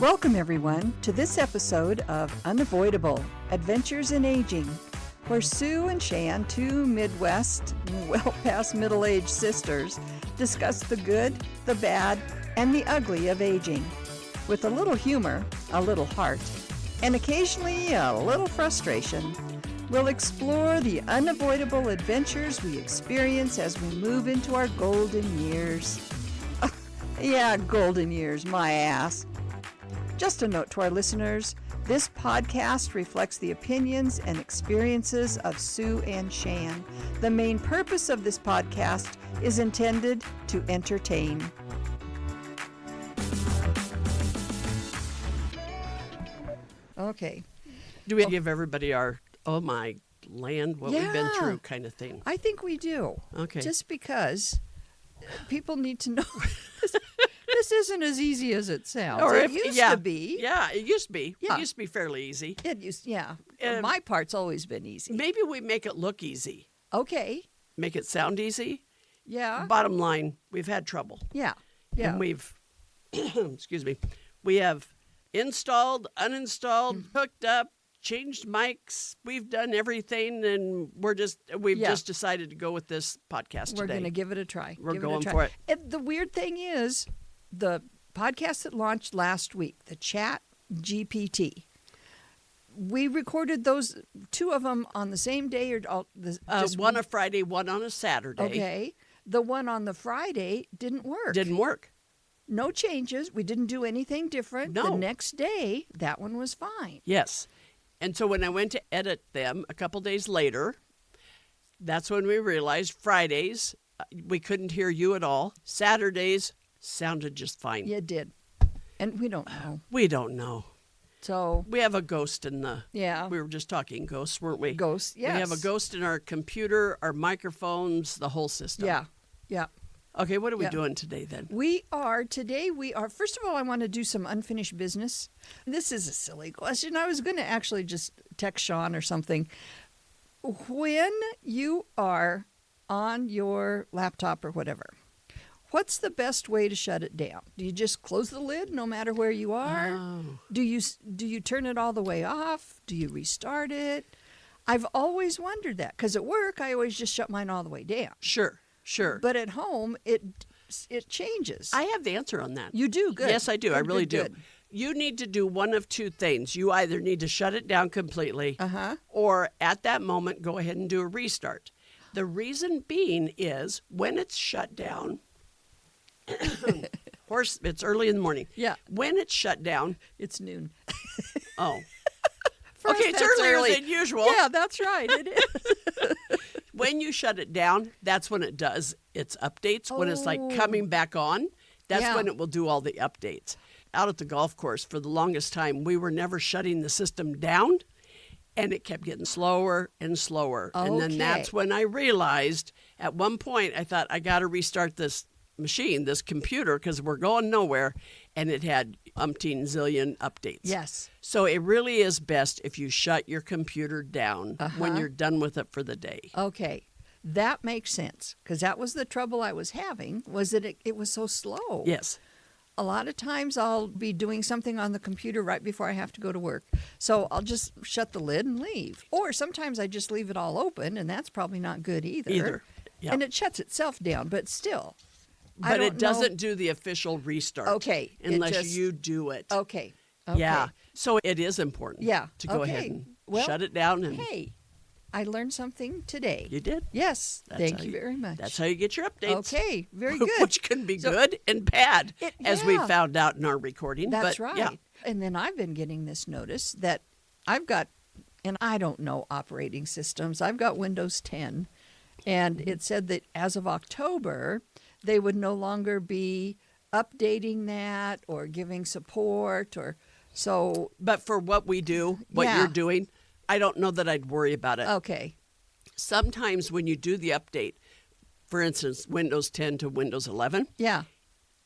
Welcome, everyone, to this episode of Unavoidable, Adventures in Aging, where Sue and Shan, two Midwest, well-past middle-aged sisters, discuss the good, the bad, and the ugly of aging. With a little humor, a little heart, and occasionally a little frustration, we'll explore the unavoidable adventures we experience as we move into our golden years. Yeah, golden years, my ass. Just a note to our listeners, this podcast reflects the opinions and experiences of Sue and Shan. The main purpose of this podcast is intended to entertain. Okay. Do we give everybody our, oh my land, what we've been through kind of thing? I think we do. Okay. Just because people need to know this isn't as easy as it sounds. It used to be. Yeah, it used to be. Yeah. It used to be fairly easy. My part's always been easy. Maybe we make it look easy. Okay. Make it sound easy. Yeah. Bottom line, we've had trouble. Yeah. And we've, excuse me, we have installed, uninstalled, hooked up, changed mics. We've done everything, and we've just decided to go with this podcast today. We're going to give it a try. We're going for it. And the weird thing is, the podcast that launched last week, the Chat GPT, we recorded those, two of them on the same day, or one a Friday, one on a Saturday. Okay. The one on the Friday didn't work. Didn't work. No changes. We didn't do anything different. No. The next day, that one was fine. Yes. And so when I went to edit them a couple days later, that's when we realized Fridays, we couldn't hear you at all. Saturdays sounded just fine. Yeah, it did. And we don't know. We don't know. So we have a ghost in the... Yeah. We were just talking ghosts, weren't we? Ghosts, yes. We have a ghost in our computer, our microphones, the whole system. Yeah. Yeah. Okay, what are we doing today then? Today we are, first of all, I want to do some unfinished business. This is a silly question. I was going to actually just text Sean or something. When you are on your laptop or whatever, what's the best way to shut it down? Do you just close the lid no matter where you are? Oh. Do you turn it all the way off? Do you restart it? I've always wondered that, because at work I always just shut mine all the way down. Sure. But at home it changes. I have the answer on that. You do? Good. Yes, I do. Good, I really good, do. good. You need to do one of two things. You either need to shut it down completely, or at that moment go ahead and do a restart. The reason being is when it's shut down, it's early in the morning. Yeah. When it's shut down, It's noon. oh. For Okay, us, it's that's earlier early. than usual. Yeah, that's right. It is. When you shut it down, that's when it does its updates. When it's like coming back on, that's when it will do all the updates. Out at the golf course, for the longest time, we were never shutting the system down, and it kept getting slower and slower. Okay. And then that's when I realized, at one point, I thought, I got to restart this machine, this computer, because we're going nowhere, and it had umpteen zillion updates. Yes. So it really is best if you shut your computer down when you're done with it for the day. Okay. That makes sense, because that was the trouble I was having, was that it was so slow. Yes. A lot of times I'll be doing something on the computer right before I have to go to work. So I'll just shut the lid and leave. Or sometimes I just leave it all open, and that's probably not good either. Yeah. And it shuts itself down, but still. But it doesn't do the official restart. Okay. Unless you do it. Okay. Yeah. So it is important to go ahead and shut it down. And hey, I learned something today. You did? Yes. Thank you very much. That's how you get your updates. Okay. Very good. Which can be good and bad, as we found out in our recording. That's but, right. Yeah. And then I've been getting this notice that I've got, and I don't know operating systems, I've got Windows 10. And it said that as of October, they would no longer be updating that or giving support or so. But for what we do, what you're doing, I don't know that I'd worry about it. Okay. Sometimes when you do the update, for instance, Windows 10 to Windows 11,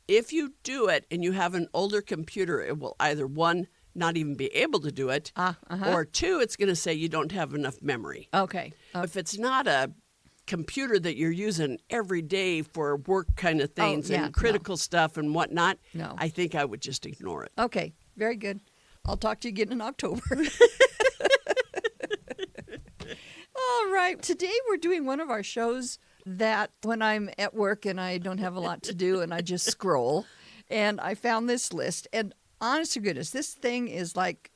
if you do it and you have an older computer, it will either, one, not even be able to do it, or two, it's going to say you don't have enough memory. Okay. If it's not a computer that you're using every day for work kind of things and critical stuff and whatnot, I think I would just ignore it. Okay. Very good. I'll talk to you again in October. All right. Today we're doing one of our shows that when I'm at work and I don't have a lot to do and I just scroll, and I found this list. And honest to goodness, this thing is like,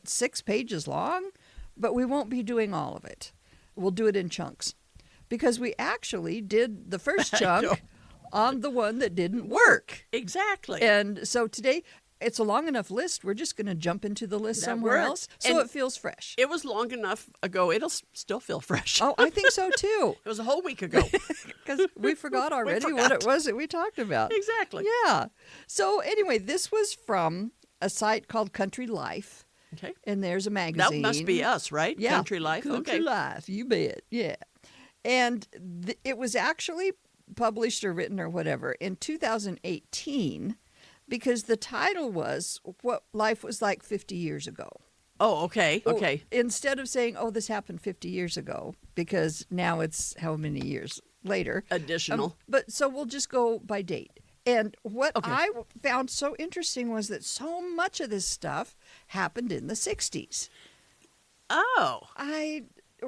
6 pages long? But we won't be doing all of it. We'll do it in chunks. Because we actually did the first chunk on the one that didn't work. Exactly. And so today, it's a long enough list. We're just going to jump into the list somewhere else so it feels fresh. It was long enough ago. It'll still feel fresh. Oh, I think so too. It was a whole week ago. Because we forgot already what it was that we talked about. Exactly. Yeah. So anyway, this was from a site called Country Life. Okay. And there's a magazine. That must be us, right? Yeah. Country Life. Country Life, you bet. Yeah. And it was actually published or written or whatever in 2018 because the title was What Life Was Like 50 Years Ago. Oh, okay. Okay. Instead of saying, this happened 50 years ago, because now it's how many years later. Additional. But so we'll just go by date. And what I found so interesting was that so much of this stuff happened in the 60s. Oh.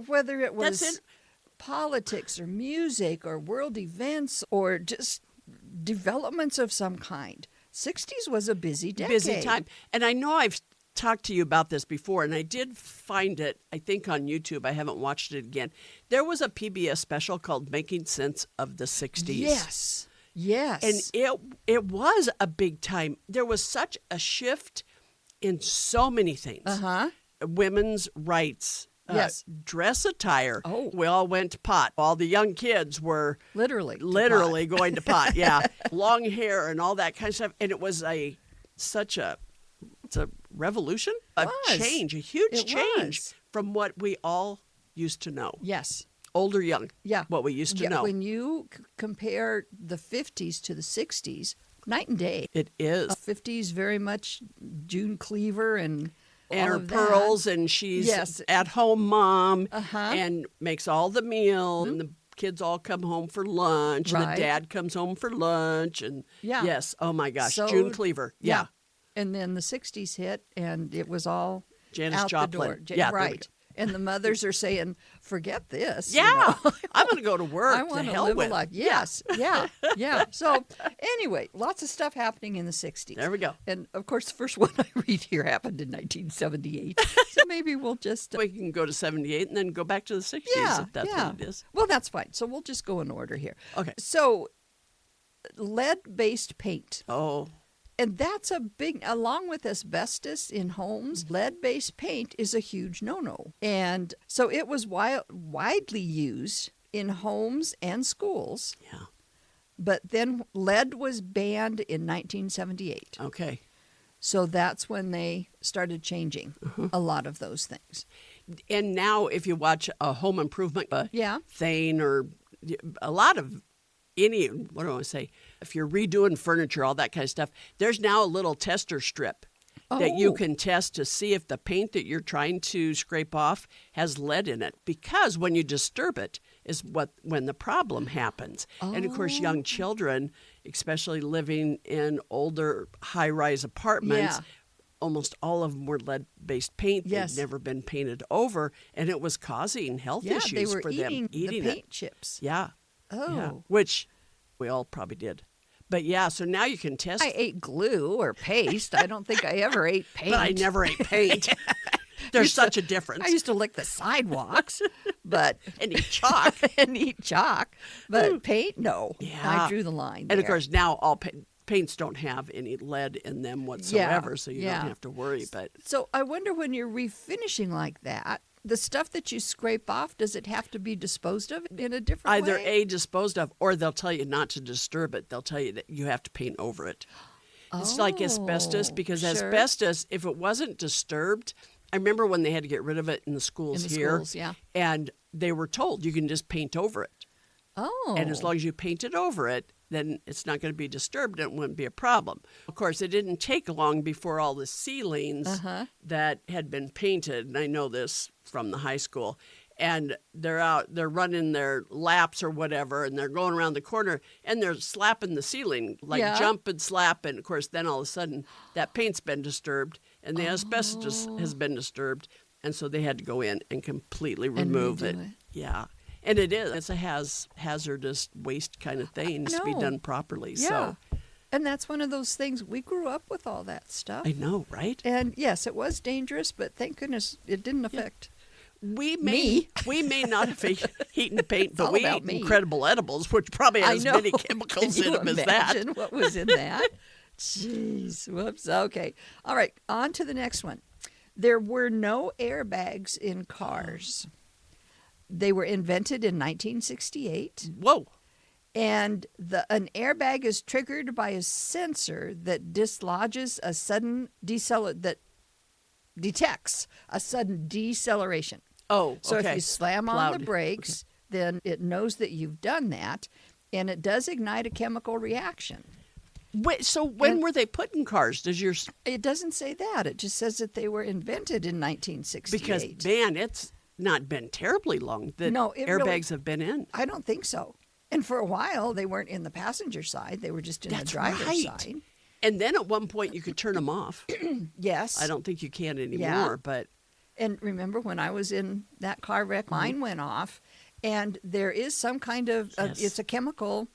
Whether it was politics or music or world events or just developments of some kind, 60s was a busy decade. Busy time. And I know I've talked to you about this before, and I did find it, I think, on YouTube. I haven't watched it again. There was a PBS special called Making Sense of the 60s. Yes. Yes. And it was a big time. There was such a shift in so many things. Uh-huh. Women's rights. Yes. Dress attire. Oh. We all went to pot. All the young kids were literally going to pot. Yeah. Long hair and all that kind of stuff. And it was it's a revolution, change, a huge change from what we all used to know. Yes. Old or young. Yeah. What we used to know. When you compare the 50s to the 60s, night and day. It is. 50s very much June Cleaver and her pearls, and she's at home mom and makes all the meal, and the kids all come home for lunch, and the dad comes home for lunch, and yes, oh my gosh, June Cleaver, yeah. And then the 60s hit, and it was all Janis out Joplin. the door. Right. And the mothers are saying, forget this. Yeah, I'm going to go to work. I want to live a life. Yes, yeah. So anyway, lots of stuff happening in the 60s. There we go. And of course, the first one I read here happened in 1978. So maybe we'll just... we can go to 78 and then go back to the 60s if that's what it is. Well, that's fine. So we'll just go in order here. Okay. So lead-based paint. Oh. And that's a big, along with asbestos in homes, lead-based paint is a huge no-no. And so it was widely used in homes and schools. Yeah. But then lead was banned in 1978. Okay. So that's when they started changing a lot of those things. And now if you watch a home improvement thing or a lot of what do I want to say? If you're redoing furniture, all that kind of stuff, there's now a little tester strip that you can test to see if the paint that you're trying to scrape off has lead in it. Because when you disturb it is when the problem happens. And of course, young children, especially living in older high-rise apartments, almost all of them were lead-based paint. They'd never been painted over, and it was causing health issues for them. Eating the paint chips. Yeah. Oh. Yeah. Which we all probably did. But yeah, so now you can test. I ate glue or paste. I don't think I ever ate paint. But I never ate paint. There's such a difference. I used to lick the sidewalks, but and eat chalk. But paint, no. Yeah. I drew the line there. And of course, now all paints don't have any lead in them whatsoever, so you don't have to worry. But so I wonder, when you're refinishing like that, the stuff that you scrape off, does it have to be disposed of in a different way? Either disposed of, or they'll tell you not to disturb it. They'll tell you that you have to paint over it. It's like asbestos, because asbestos, if it wasn't disturbed, I remember when they had to get rid of it in the schools here, and they were told you can just paint over it. Oh. And as long as you paint it over it, then it's not going to be disturbed and it wouldn't be a problem. Of course, it didn't take long before all the ceilings that had been painted, and I know this from the high school, and they're running their laps or whatever, and they're going around the corner, and they're slapping the ceiling, like jump and slap, and of course then all of a sudden that paint's been disturbed, and the asbestos has been disturbed, and so they had to go in and completely remove it. Yeah. And it's a hazardous waste kind of thing. It needs to be done properly. Yeah. So. And that's one of those things. We grew up with all that stuff. I know, right? And yes, it was dangerous, but thank goodness it didn't affect we may not have eaten paint, but we ate incredible edibles, which probably has many chemicals in them as that. Imagine what was in that? Jeez. Whoops. Okay. All right. On to the next one. There were no airbags in cars. They were invented in 1968. Whoa. And an airbag is triggered by a sensor that dislodges a sudden that detects a sudden deceleration. Oh, okay. So if you slam on the brakes, then it knows that you've done that, and it does ignite a chemical reaction. Wait, so when were they put in cars? It doesn't say that. It just says that they were invented in 1968. Because, man, it's not been terribly long that airbags have been in. I don't think so. And for a while, they weren't in the passenger side. They were just in the driver's side. And then at one point, you could turn them off. Yes. I don't think you can anymore, but... And remember, when I was in that car wreck, mine went off, and there is some kind of... it's a chemical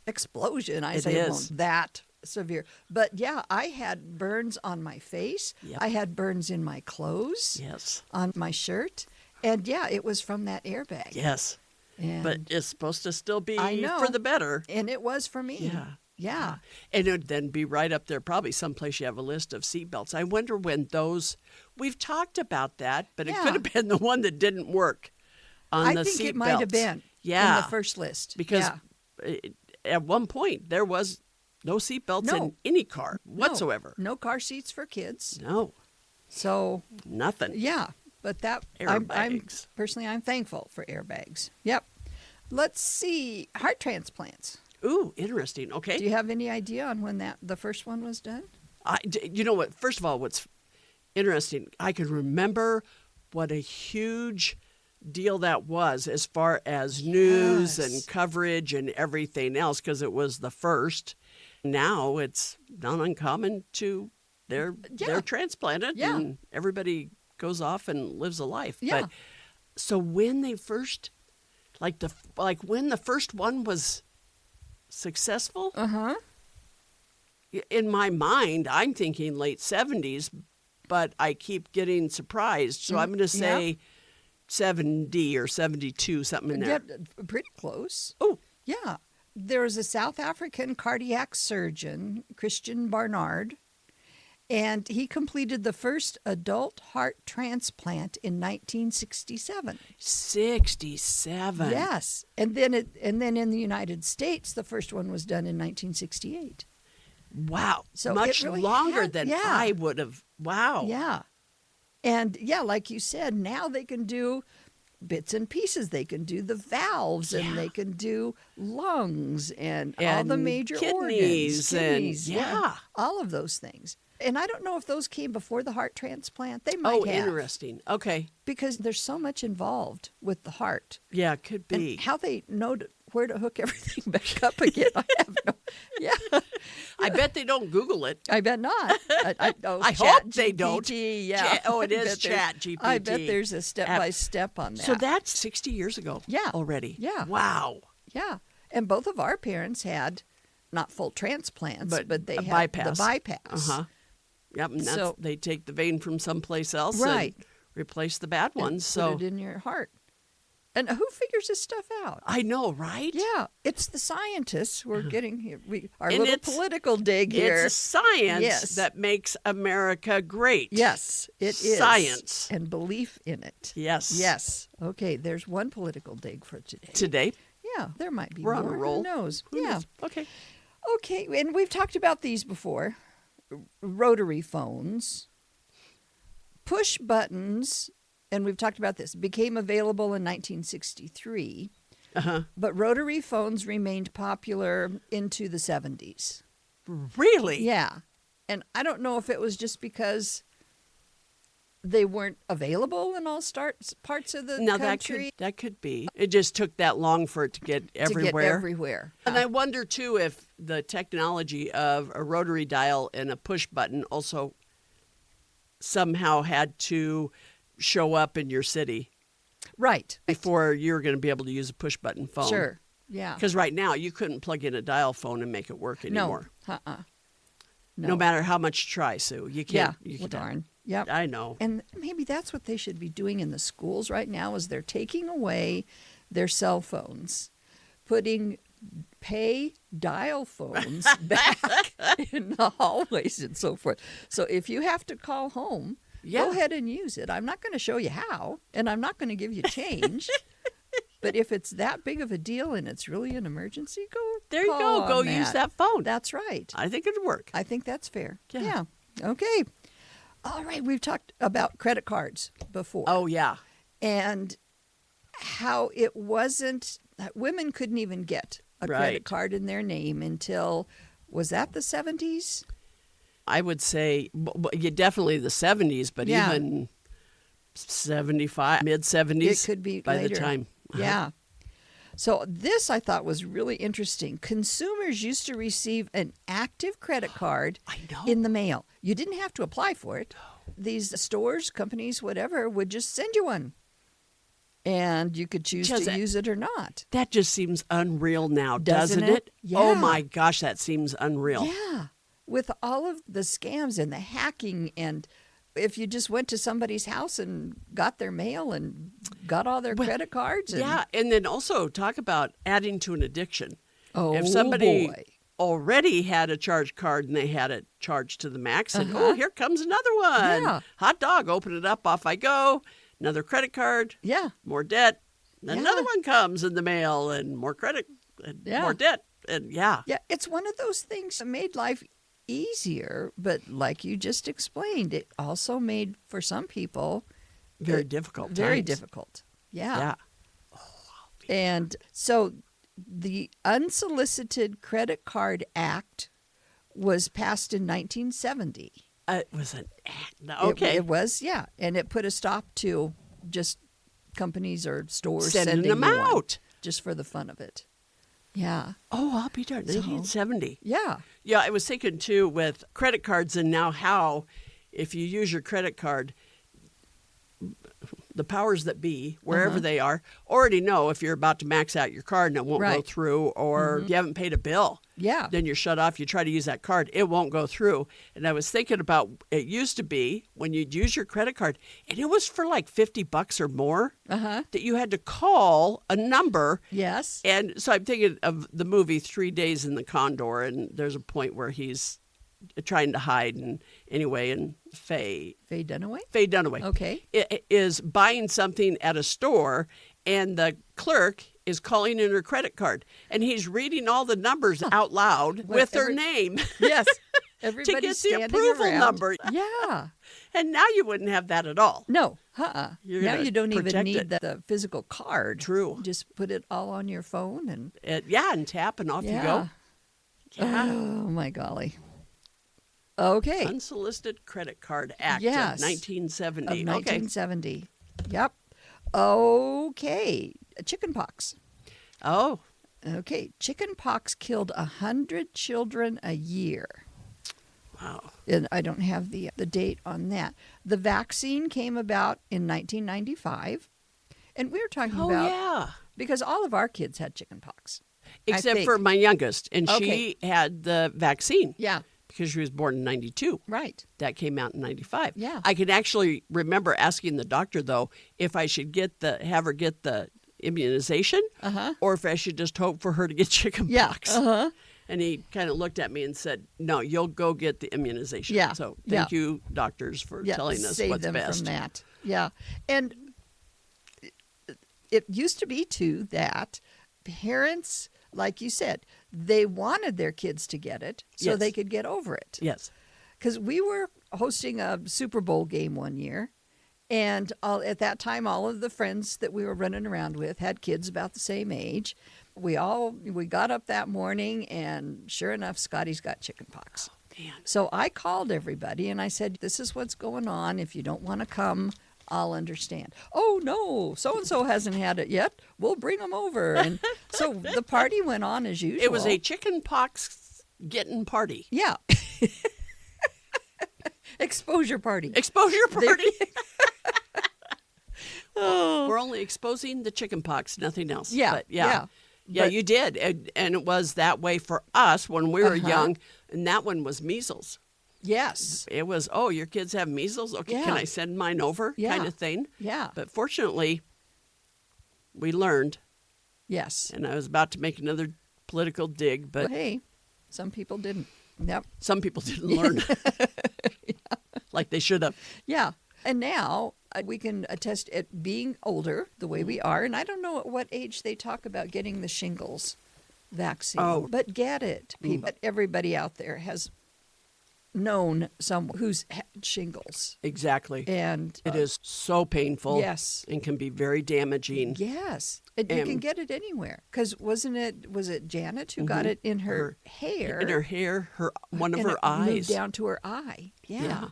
explosion. I say it won't that severe. But, yeah, I had burns on my face. Yep. I had burns in my clothes. Yes. On my shirt. And, yeah, it was from that airbag. Yes. And but it's supposed to still be for the better. And it was for me. Yeah. Yeah. And it would then be right up there, probably someplace you have a list of seatbelts. I wonder when those, we've talked about that, but it could have been the one that didn't work on the seatbelts. I think it might have been in the first list. Because at one point there was no seatbelts in any car whatsoever. No car seats for kids. No. So. Nothing. Yeah. But airbags. I'm thankful for airbags. Yep. Let's see. Heart transplants. Ooh, interesting. Okay. Do you have any idea on when the first one was done? You know what? First of all, what's interesting, I can remember what a huge deal that was as far as news and coverage and everything else, because it was the first. Now it's not uncommon they're transplanted and everybody goes off and lives a life. Yeah. But so when they first, when the first one was successful, in my mind, I'm thinking late 70s, but I keep getting surprised. So I'm going to say 70 or 72, something in there. Yeah, pretty close. Oh. Yeah. There's a South African cardiac surgeon, Christian Barnard, and he completed the first adult heart transplant in 1967. 67. Yes. And then in the United States, the first one was done in 1968. Wow. So much really longer than I would have. Wow. Yeah. And like you said, now they can do bits and pieces. They can do the valves and they can do lungs and all the major organs. Kidneys. All of those things. And I don't know if those came before the heart transplant. They might have. Oh, interesting. Okay. Because there's so much involved with the heart. Yeah, it could be. And how they know where to hook everything back up again, I have no... Yeah. I bet they don't Google it. I bet not. I hope they don't. Yeah. It is Chat GPT. I bet there's a step-by-step on that. So that's 60 years ago already. Yeah. Wow. Yeah. And both of our parents had not full transplants, but they had bypass. The bypass. Uh-huh. Yep, and they take the vein from someplace else and replace the bad ones. Put it in your heart. And who figures this stuff out? I know, right? Yeah, it's the scientists. We're getting here. Our little political dig here. It's science that makes America great. Yes, it is. Science. And belief in it. Yes. Yes. Okay, there's one political dig for today. Today? Yeah, there might be We're more. on a roll. Who knows? Who knows? Okay. Okay, and we've talked about these before. Rotary phones, push buttons, and we've talked about this, became available in 1963, but rotary phones remained popular into the 70s. Really? Yeah. And I don't know if it was just because they weren't available in all parts of the country. That could be. It just took that long for it to get everywhere. And I wonder, too, if the technology of a rotary dial and a push button also somehow had to show up in your city. Right. Before you were going to be able to use a push button phone. Sure. Yeah. Because right now you couldn't plug in a dial phone and make it work anymore. No. No matter how much you try, Sue. You can't. Yeah. Well, darn. Yep. I know. And maybe that's what they should be doing in the schools right now is they're taking away their cell phones, putting pay dial phones back in the hallways and so forth. So if you have to call home, go ahead and use it. I'm not going to show you how, and I'm not going to give you change. But if it's that big of a deal and it's really an emergency, there you go. Go use that phone. That's right. I think it'd work. I think that's fair. Yeah. Okay. All right. We've talked about credit cards before. Oh, yeah. And how it wasn't, women couldn't even get a credit card in their name until, was that the 70s? I would say definitely the 70s, but even 75, mid-70s. It could be by later. The time. Yeah. So this I thought was really interesting. Consumers used to receive an active credit card in the mail. You didn't have to apply for it. These stores, companies, whatever, would just send you one. And you could choose to use it or not. That just seems unreal now, doesn't it? Yeah. Oh, my gosh, that seems unreal. Yeah. With all of the scams and the hacking, and if you just went to somebody's house and got their mail and got all their credit cards. And then also talk about adding to an addiction. Oh, if somebody boy. already had a charge card and they had it charged to the max, and here comes another one. Yeah. Hot dog, open it up, off I go. Another credit card. Yeah. More debt. Then another one comes in the mail and more credit and more debt. And Yeah, it's one of those things that made life easier, but like you just explained, it also made for some people very difficult. Very difficult. Yeah. And so the Unsolicited Credit Card Act was passed in 1970. It was an act. Okay. It was, and it put a stop to just companies or stores sending them out just for the fun of it. Yeah. Oh, I'll be darned. 1970. Yeah. Yeah, I was thinking, too, with credit cards and now how, if you use your credit card, the powers that be, wherever they are, already know if you're about to max out your card and it won't go through, or you haven't paid a bill. Yeah. Then you're shut off. You try to use that card, it won't go through. And I was thinking about, it used to be when you'd use your credit card, and it was for like $50 or more, that you had to call a number. Yes. And so I'm thinking of the movie 3 Days in the Condor, and there's a point where he's trying to hide, and anyway, and Faye Dunaway, okay, is buying something at a store, and the clerk is calling in her credit card, and he's reading all the numbers out loud with her name. Yes, to everybody's get the approval number. Yeah, and now you wouldn't have that at all. No, now you don't even need it. the physical card. True, just put it all on your phone and and tap, and off you go. Yeah. Oh my golly. Okay. Unsolicited Credit Card Act of 1970. Of 1970. Yep. Okay. Chicken pox. Oh. Okay. Chicken pox killed 100 children a year. Wow. And I don't have the date on that. The vaccine came about in 1995. And we were talking about because all of our kids had chicken pox. Except for my youngest, and she had the vaccine. Yeah. Because she was born in 92. Right. That came out in 95. Yeah. I can actually remember asking the doctor, though, if I should have her get the immunization or if I should just hope for her to get chicken pox. And he kind of looked at me and said, no, you'll go get the immunization. Yeah. So thank you, doctors, for telling us save what's them best. From that. Yeah. And it used to be, too, that parents, like you said, they wanted their kids to get it so they could get over it. Yes. Because we were hosting a Super Bowl game one year, and at that time, all of the friends that we were running around with had kids about the same age. We got up that morning, and sure enough, Scotty's got chicken pox. Man. So I called everybody and I said, this is what's going on. If you don't want to come, I'll understand. Oh, no, so-and-so hasn't had it yet. We'll bring them over. And so the party went on as usual. It was a chicken pox getting party. Yeah. Exposure party. Exposure party. Oh. We're only exposing the chicken pox, nothing else. Yeah. But yeah, you did. And it was that way for us when we were young. And that one was measles. Yes. It was, oh, your kids have measles? Okay, Yeah. can I send mine over? Yeah. Kind of thing. Yeah. But fortunately, we learned. Yes. And I was about to make another political dig, but Well, hey, some people didn't. Yep. some people didn't learn like they should have. Yeah. And now we can attest at being older the way we are. And I don't know at what age they talk about getting the shingles vaccine. Oh. But get it. People, everybody out there has known someone who's had shingles. Exactly. And It is so painful. Yes. And can be very damaging. Yes. You can get it anywhere. Because was it Janet who got it in her hair? In her hair, one of and her it eyes. moved down to her eye. Yeah.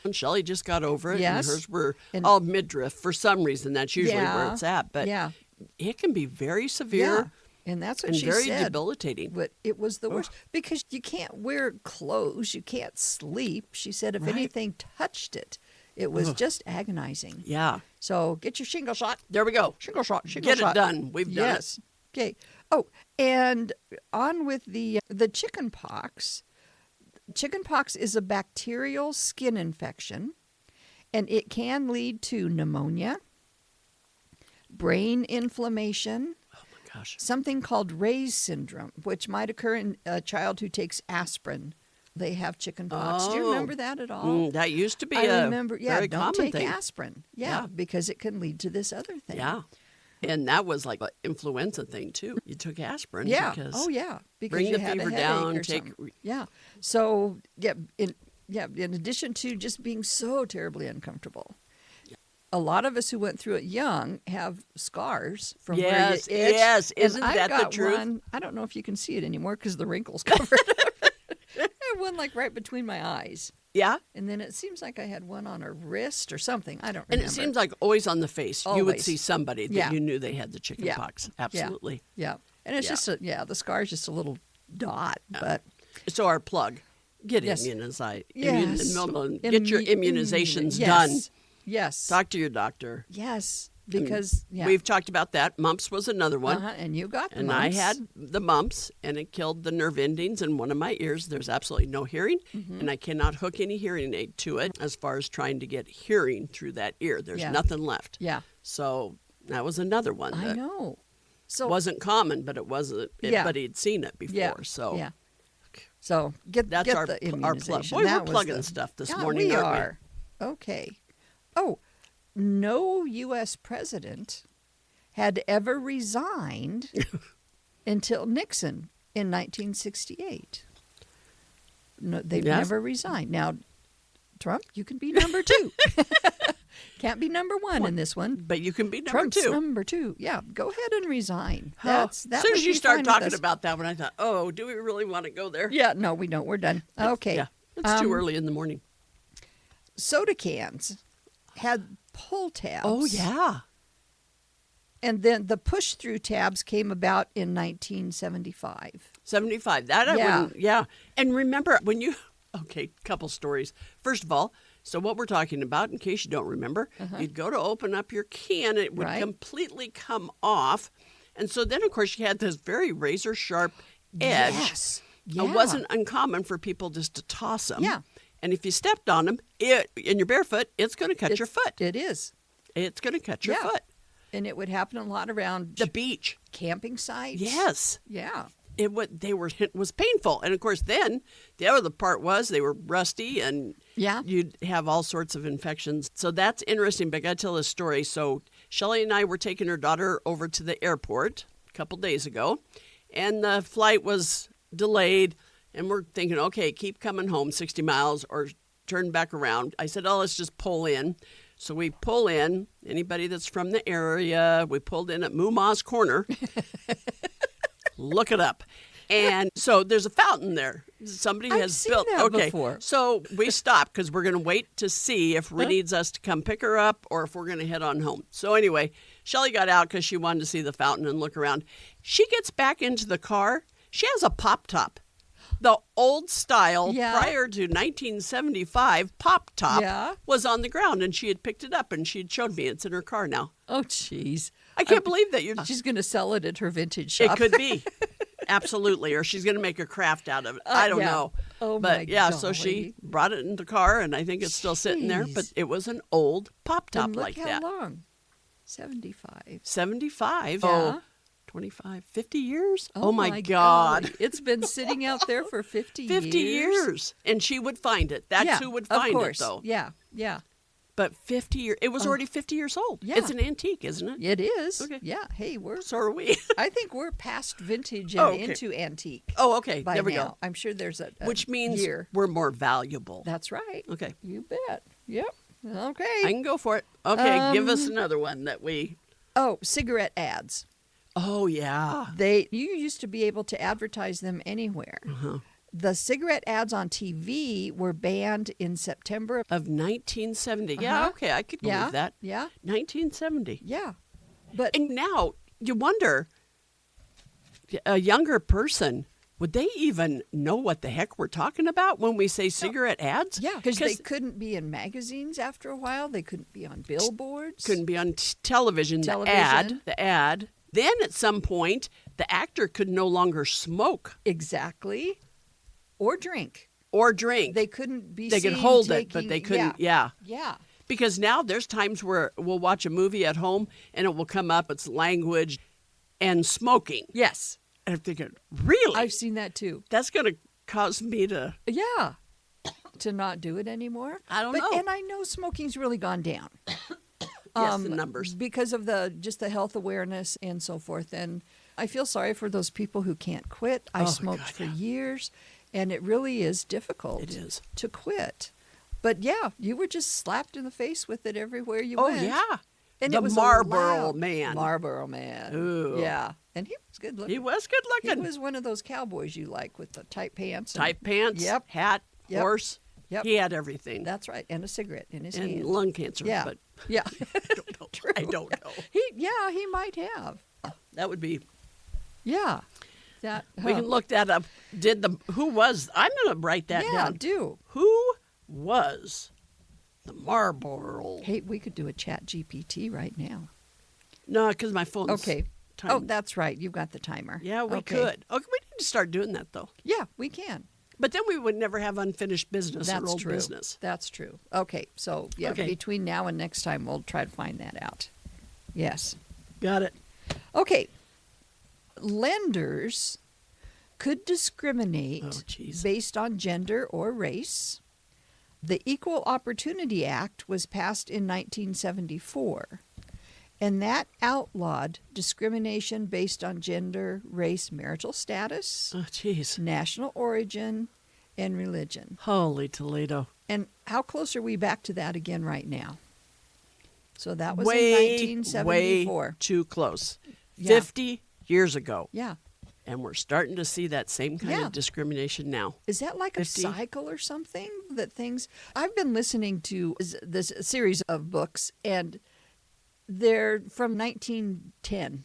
And Shelley just got over it. Yes. And hers were And- all midriff for some reason. That's usually where Yeah. it's at. But Yeah. it can be very severe. Yeah. And that's what and she very said. debilitating. But it was the worst because you can't wear clothes, you can't sleep. She said if Right. anything touched it, it was just agonizing. Yeah. So get your shingle shot. There we go. Shingle shot. Shingle Get shot. it done. We've done Yes. Okay. Oh, and on with the chicken pox. Chicken pox is a bacterial skin infection, and it can lead to pneumonia, brain inflammation, Gosh. something called Ray's syndrome, which might occur in a child who takes aspirin. They have chicken pox. Do you Oh. remember that at all? That used to be I a remember. Yeah, very don't common take thing. aspirin. Yeah, Yeah. because it can lead to this other thing. Yeah. And that was like an influenza thing, too. You took aspirin. Yeah. Because Oh, yeah. Because bring you the had fever a headache down, or take- something. Yeah. So in addition to just being so terribly uncomfortable. A lot of us who went through it young have scars from where you itch. Yes. And Isn't I've that the got truth? One, I don't know if you can see it anymore because the wrinkles covered it. I had one like right between my eyes. Yeah. And then it seems like I had one on a wrist or something. I don't And remember. it seems like always on the face, you would Always. see somebody that Yeah. you knew they had the chicken Yeah. pox. Absolutely. Yeah. And it's Yeah. just the scar is just a little dot. But So our plug, get Yes. immunized. yes. Get your immunizations done. Yes. Talk to your doctor. Yes. Because We've talked about that. Mumps was another one. And you got the And mumps. I had the mumps, and it killed the nerve endings in one of my ears. There's absolutely no hearing, and I cannot hook any hearing aid to it as far as trying to get hearing through that ear. There's Yeah. nothing left. Yeah. So that was another one I that know. So wasn't common, but it wasn't. Yeah. But he'd seen it before. yeah. So Yeah. So get that's get our the our plug. immunization. Boy, That we're was plugging the- stuff this Yeah, morning, we aren't are. Okay. Oh, no U.S. president had ever resigned until Nixon in 1968. No, they've Yes. never resigned. Now, Trump, you can be number two. Can't be number one in this one. But you can be number Trump's two. number two. Yeah, go ahead and resign. As That soon would as you be start fine with talking us. about that one, I thought, oh, do we really want to go there? Yeah, no, we don't. We're done. Okay. Yeah, it's too early in the morning. Soda cans had pull tabs. Oh, yeah. And then the push-through tabs came about in 1975. 75. That I Yeah. wouldn't, yeah. And remember when you, okay, couple stories. First of all, so what we're talking about, in case you don't remember, you'd go to open up your can, it would Right. completely come off. And so then, of course, you had this very razor sharp edge. Yes. It Yeah. wasn't uncommon for people just to toss them. Yeah. And if you stepped on them, and you're barefoot, it's going to cut your foot. It is. It's going to cut your Yeah. foot. And it would happen a lot around The beach. camping sites. Yes. Yeah. It was painful, and of course, then the other part was they were rusty, and Yeah. you'd have all sorts of infections. So that's interesting. But I got to tell this story. So Shelley and I were taking her daughter over to the airport a couple days ago, and the flight was delayed, and we're thinking, okay, keep coming home 60 miles or turn back around. I said, oh, let's just pull in. So we pull in. Anybody that's from the area, we pulled in at Muma's Corner. Look it up. And so there's a fountain there. Somebody I've has seen built. that Okay, before. so we stopped because we're going to wait to see if Ray needs us to come pick her up or if we're going to head on home. So anyway, Shelley got out because she wanted to see the fountain and look around. She gets back into the car. She has a pop top. The old style prior to 1975 pop top was on the ground, and she had picked it up and she had showed me it's in her car now. Oh, jeez. I can't believe that you're. She's going to sell it at her vintage shop. It could be. Absolutely. Or she's going to make a craft out of it. I don't know. Oh, but my so she brought it in the car, and I think it's still sitting there. But it was an old pop top and look like how that. long? 75. 75. Yeah. Oh, 25, 50 years? Oh, my God. It's been sitting out there for 50 years. 50 years. And she would find it. That's who would find it, though. Yeah, yeah. But 50 years. It was already 50 years old. Yeah. It's an antique, isn't it? It is. Okay. Yeah. Hey, So are we. I think we're past vintage and into antique. Oh, okay. By There we now. go. I'm sure there's a Which means year. we're more valuable. That's right. Okay. You bet. Yep. Okay. I can go for it. Okay, give us another one that we... Oh, cigarette ads. Oh, yeah. You used to be able to advertise them anywhere. Uh-huh. The cigarette ads on TV were banned in September Of 1970. Yeah, okay, I could believe that. Yeah. 1970. Yeah. But And now you wonder, a younger person, would they even know what the heck we're talking about when we say cigarette ads? yeah, because they couldn't be in magazines after a while. They couldn't be on billboards. Couldn't be on television. The ad. Then at some point, the actor could no longer smoke. Exactly. Or drink. They couldn't be They seen could hold taking, it, but they couldn't. Yeah. Yeah. Because now there's times where we'll watch a movie at home and it will come up, it's language and smoking. Yes. And I'm thinking, really? I've seen that too. That's going to cause me to... Yeah. To not do it anymore. I don't know. And I know smoking's really gone down. Yes, the numbers. Because of just the health awareness and so forth. And I feel sorry for those people who can't quit. I smoked for years, and it really is difficult to quit. But yeah, you were just slapped in the face with it everywhere you went. Oh, yeah. And the it was Marlboro Man. Marlboro Man. Ooh. Yeah. And he was good looking. He was good looking. He was one of those cowboys you like with the tight pants. Tight pants, hat, horse. Yep. He had everything. That's right. And a cigarette in his and hand. lung cancer. Yeah. But yeah. I don't know. True. I don't know. He might have. That would be... Yeah. We can look that up. Who was... I'm going to write that down. Yeah, do. Who was the Marlboro? Hey, we could do a chat GPT right now. No, because my phone's... Okay. timed. Oh, that's right. You've got the timer. Yeah, we could. Okay, we need to start doing that, though. Yeah, we can. But then we would never have unfinished business or old true. business. That's true. Okay, so between now and next time, we'll try to find that out. Yes. Got it. Okay. Lenders could discriminate based on gender or race. The Equal Opportunity Act was passed in 1974, and that outlawed discrimination based on gender, race, marital status, national origin, and religion. Holy Toledo. And how close are we back to that again right now? So that was way, in 1974. Way too close. Yeah. 50 years ago. Yeah. And we're starting to see that same kind of discrimination now. Is that like 50? A cycle or something that things... I've been listening to this series of books, and they're from 1910.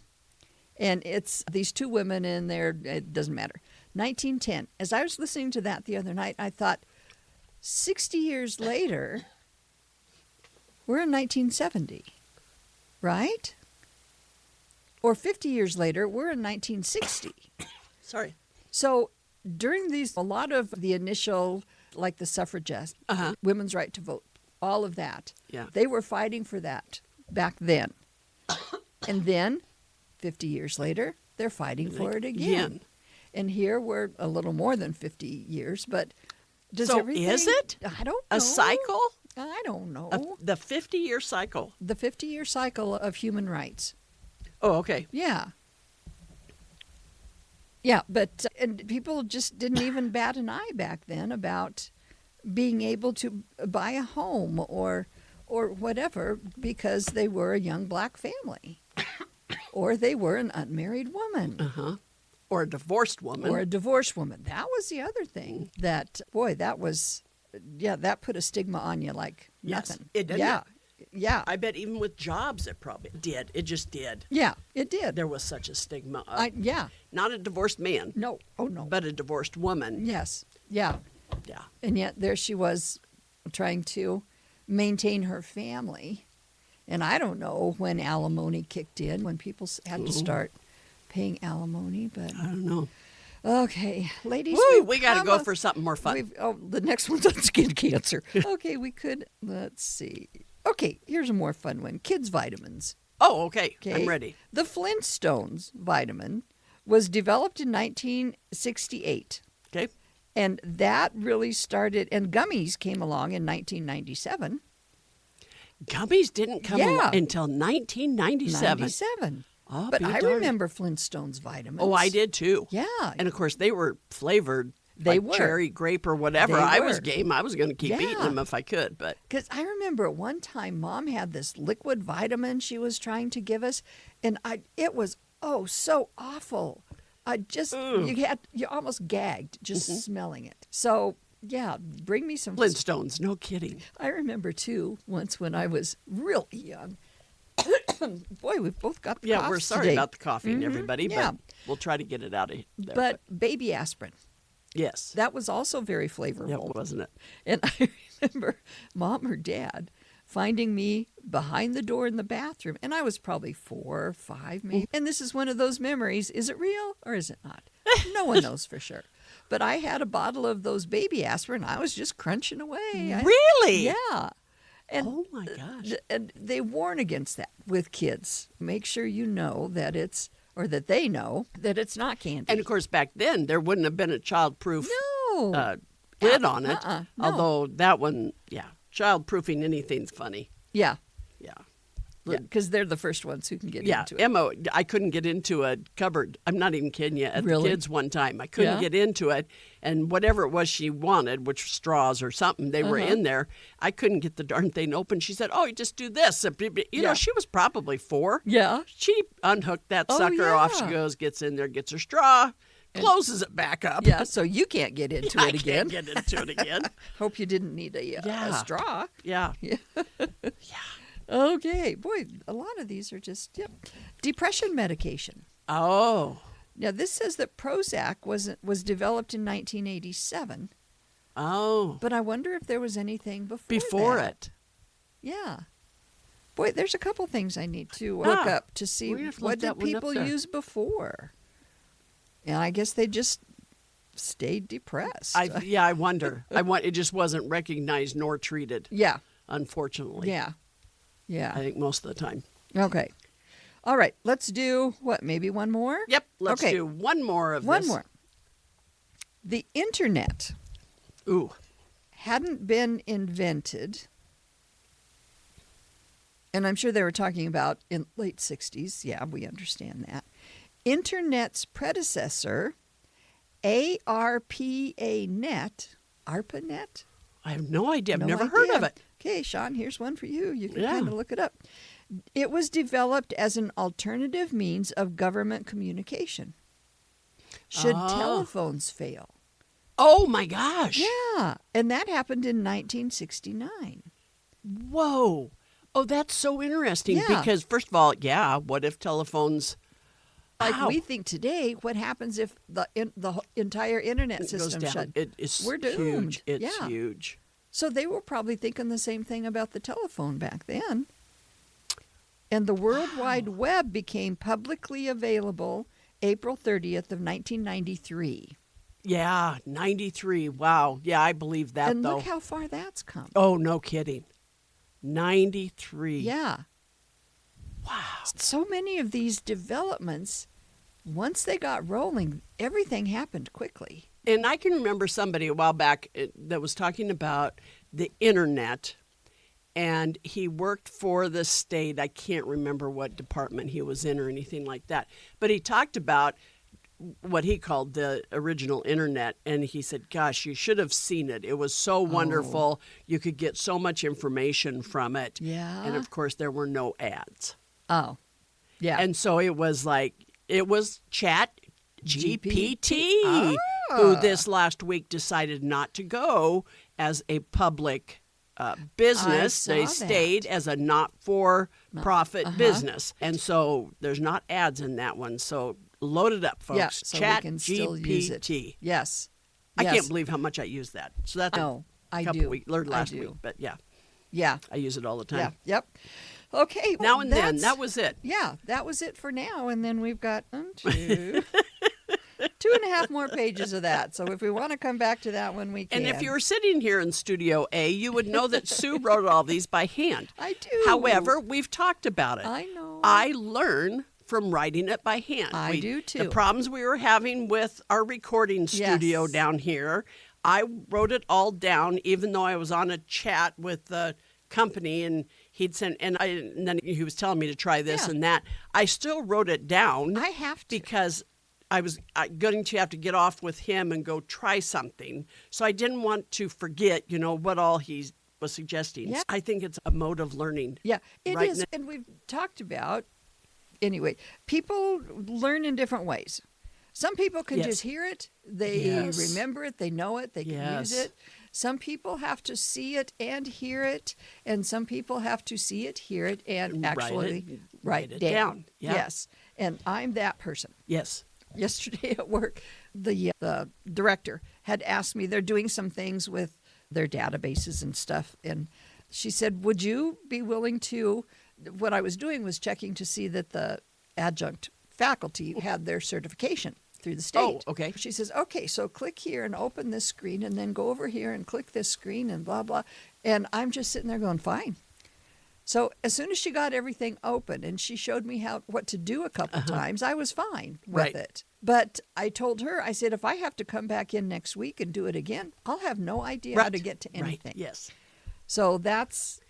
And it's these two women in there. It doesn't matter. 1910. As I was listening to that the other night, I thought, 60 years later, we're in 1970, right? Or 50 years later, we're in 1960. Sorry. So during a lot of the initial, like the suffragettes, women's right to vote, all of that, they were fighting for that back then. And then, 50 years later, they're fighting for it again. And here we're a little more than 50 years, but does everything... is it? I don't know. A cycle? I don't know. The 50-year cycle. The 50-year cycle of human rights. Oh, okay. Yeah. Yeah, but and people just didn't even bat an eye back then about being able to buy a home or whatever because they were a young black family or they were an unmarried woman. Or a divorced woman. Or a divorced woman. That was the other thing that, boy, that put a stigma on you like nothing. Yes, it did. Yeah. Yeah. I bet even with jobs it probably did. It just did. Yeah, it did. There was such a stigma. Yeah. Not a divorced man. No. Oh, no. But a divorced woman. Yes. Yeah. Yeah. And yet there she was trying to maintain her family. And I don't know when alimony kicked in, when people had to start paying alimony, but I don't know. okay, ladies, We got to go for something more fun. The next one's on skin cancer. Okay, let's see. Okay, here's a more fun one. Kids vitamins. Oh, okay. I'm ready. The Flintstones vitamin was developed in 1968. Okay. And that really started, and gummies came along in 1997. Gummies didn't come along until 1997. Oh, but I remember Flintstones vitamins. Oh, I did too. Yeah. And of course, they were flavored. They like were. Cherry, grape, or whatever. They I were. was game. I was going to keep eating them if I could. But because I remember at one time, Mom had this liquid vitamin she was trying to give us, and it was so awful. I just you almost gagged just smelling it. So yeah, bring me some Flintstones. No kidding. I remember too once when I was really young. Boy, we've both got the coughs we're sorry today. about the coughing, everybody. Yeah. But we'll try to get it out of there. But baby aspirin. Yes. That was also very flavorful. Yeah, wasn't it? And I remember Mom or Dad finding me behind the door in the bathroom. And I was probably 4 or 5 maybe. And this is one of those memories. Is it real or is it not? No one knows for sure. But I had a bottle of those baby aspirin. I was just crunching away. Really? Yeah. And, oh, my gosh. And they warn against that with kids. Make sure you know that that they know that it's not candy. And, of course, back then, there wouldn't have been a child-proof No. lid on it. No. Although that one, child-proofing anything's funny. Yeah. Yeah. Because they're the first ones who can get into it. Emma, I couldn't get into a cupboard. I'm not even kidding you. At the kids one time, I couldn't get into it. And whatever it was she wanted, which was straws or something, they were in there. I couldn't get the darn thing open. She said, "Oh, you just do this." You know, she was probably 4. Yeah. She unhooked that sucker off. She goes, gets in there, gets her straw, closes it back up. Yeah, so you can't get into it again. I can't get into it again. Hope you didn't need a straw. Yeah. Yeah. Okay. Boy, a lot of these are just, depression medication. Oh. Now, this says that Prozac was developed in 1987. Oh. But I wonder if there was anything before that. it. Yeah. Boy, there's a couple things I need to look up to see what did people use before. And I guess they just stayed depressed. I wonder. It just wasn't recognized nor treated. Yeah. Unfortunately. Yeah. Yeah. I think most of the time. Okay. All right. Let's do maybe one more? Yep. Let's do one more of this. One more. The internet hadn't been invented, and I'm sure they were talking about in late 60s. Yeah, we understand that. Internet's predecessor, ARPANET, ARPANET? I have no idea. I've never heard of it. Okay, Sean, here's one for you. You can kind of look it up. It was developed as an alternative means of government communication. Should telephones fail. Oh, my gosh. Yeah, and that happened in 1969. Whoa. Oh, that's so interesting because, first of all, what if telephones... Like we think today, what happens if the entire internet system shut? We're doomed. Huge. It's huge. So they were probably thinking the same thing about the telephone back then. And the World Wide Web became publicly available April 30th of 1993. Yeah, 93. Wow. Yeah, I believe that, and though. Look how far that's come. Oh, no kidding. 93. Yeah. Wow. So many of these developments, once they got rolling, everything happened quickly. And I can remember somebody a while back that was talking about the internet, and he worked for the state. I can't remember what department he was in or anything like that. But he talked about what he called the original internet, and he said, gosh, you should have seen it. It was so wonderful. You could get so much information from it. Yeah. And, of course, there were no ads. Oh, yeah. And so it was like, it was chat. GPT, who this last week decided not to go as a public business. They stayed as a not-for-profit business. And so there's not ads in that one. So load it up, folks. Yeah, so Chat we can still use it. GPT. Yes. I can't believe how much I use that. So that's I couple do. weeks, learned last week. But yeah, I use it all the time. Yeah. Yep. Okay. Well, now and then, that was it. Yeah, that was it for now. And then we've got 2.5 more pages of that. So if we want to come back to that one, we can. And if you were sitting here in Studio A, you would know that Sue wrote all these by hand. I do. However, we've talked about it. I know. I learn from writing it by hand. I do too. The problems we were having with our recording studio down here, I wrote it all down, even though I was on a chat with the company and he'd sent, and then he was telling me to try this and that. I still wrote it down. I have to. Because I was going to have to get off with him and go try something. So I didn't want to forget, what all he was suggesting. Yeah. I think it's a mode of learning. Yeah, it is. And we've talked about, anyway, people learn in different ways. Some people can just hear it. They remember it. They know it. They can use it. Some people have to see it and hear it. And some people have to see it, hear it, and actually write it down. Yeah. Yes. And I'm that person. Yes. Yesterday at work, the director had asked me, they're doing some things with their databases and stuff. And she said, would you be willing to, what I was doing was checking to see that the adjunct faculty had their certification through the state. Oh, okay. She says, okay, so click here and open this screen and then go over here and click this screen and blah, blah. And I'm just sitting there going, fine. So as soon as she got everything open and she showed me what to do a couple times, I was fine with it. But I told her, I said, if I have to come back in next week and do it again, I'll have no idea how to get to anything. Right. Yes. So that's,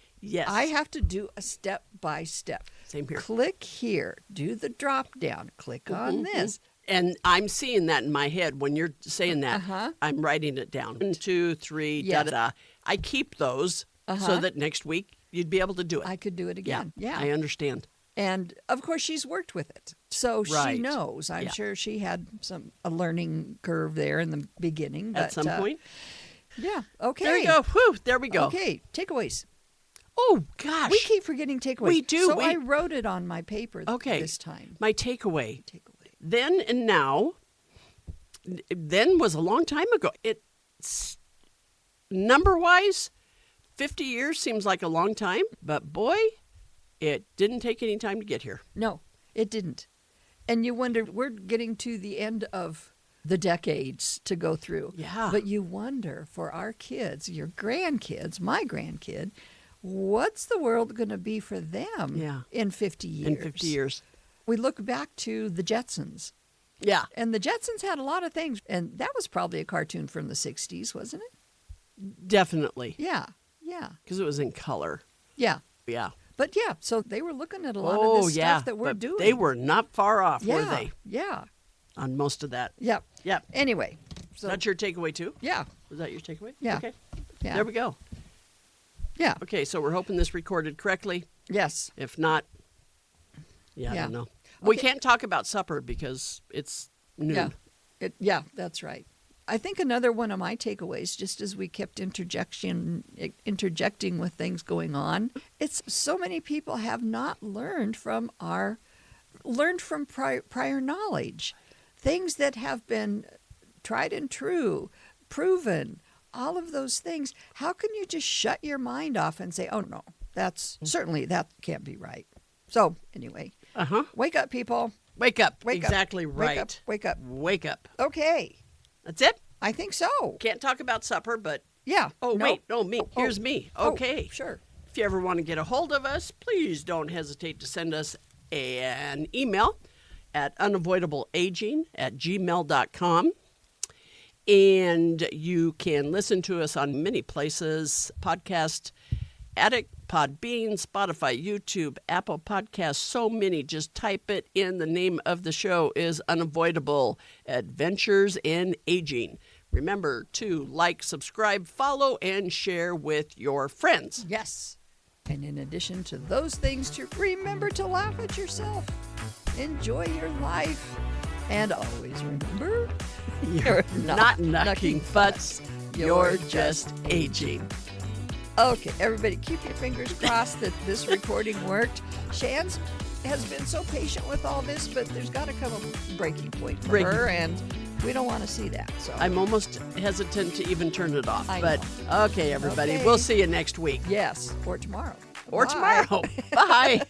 I have to do a step by step. Same here. Click here, do the drop down, click on this. And I'm seeing that in my head when you're saying that. I'm writing it down. 1, 2, 3, da-da-da. I keep those so that next week you'd be able to do it. I could do it again. Yeah. I understand. And, of course, she's worked with it. So she knows. I'm sure she had a learning curve there in the beginning. At some point? Yeah. Okay. There you go. Whew, there we go. Okay. Takeaways. Oh, gosh. We keep forgetting takeaways. We do. So I wrote it on my paper this time. My takeaway. Then and now. Then was a long time ago. It's number-wise, 50 years seems like a long time. But, boy, it didn't take any time to get here. No, it didn't. And you wonder, we're getting to the end of the decades to go through. Yeah. But you wonder for our kids, your grandkids, my grandkid, what's the world going to be for them in 50 years? In 50 years. We look back to the Jetsons. Yeah. And the Jetsons had a lot of things. And that was probably a cartoon from the 60s, wasn't it? Definitely. Yeah. Yeah. Because it was in color. Yeah. Yeah. But yeah, so they were looking at a lot of this stuff that we're doing. They were not far off, were they? Yeah. On most of that. Yep. Yep. Anyway. So that's your takeaway too? Yeah. Was that your takeaway? Yeah. Okay. Yeah. There we go. Yeah. Okay, so we're hoping this recorded correctly. Yes. If not, I don't know. Okay. We can't talk about supper because it's noon. Yeah, that's right. I think another one of my takeaways, just as we kept interjecting with things going on, it's so many people have not learned from prior knowledge, things that have been tried and true, proven, all of those things. How can you just shut your mind off and say, oh no, that can't be right. So anyway, wake up, people. Wake up. Wake exactly up. right. Wake up. Wake up. Okay. That's it? I think so. Can't talk about supper, but... Yeah. Oh, no. wait. No, me. Here's me. Okay. Sure. If you ever want to get a hold of us, please don't hesitate to send us an email at unavoidableaging@gmail.com. And you can listen to us on many places. Podcast Addict, Podbean, Spotify, YouTube, Apple Podcasts, so many. Just type it in. The name of the show is Unavoidable, Adventures in Aging. Remember to like, subscribe, follow, and share with your friends. Yes. And in addition to those things, to remember to laugh at yourself. Enjoy your life. And always remember, You're not knucking butts. You're just aging. Okay, everybody, keep your fingers crossed that this recording worked. Shan has been so patient with all this, but there's got to come a breaking point for her, and we don't want to see that. So I'm almost hesitant to even turn it off. I But know. okay, everybody, Okay. we'll see you next week. Yes, or tomorrow. Or Bye. tomorrow. Bye.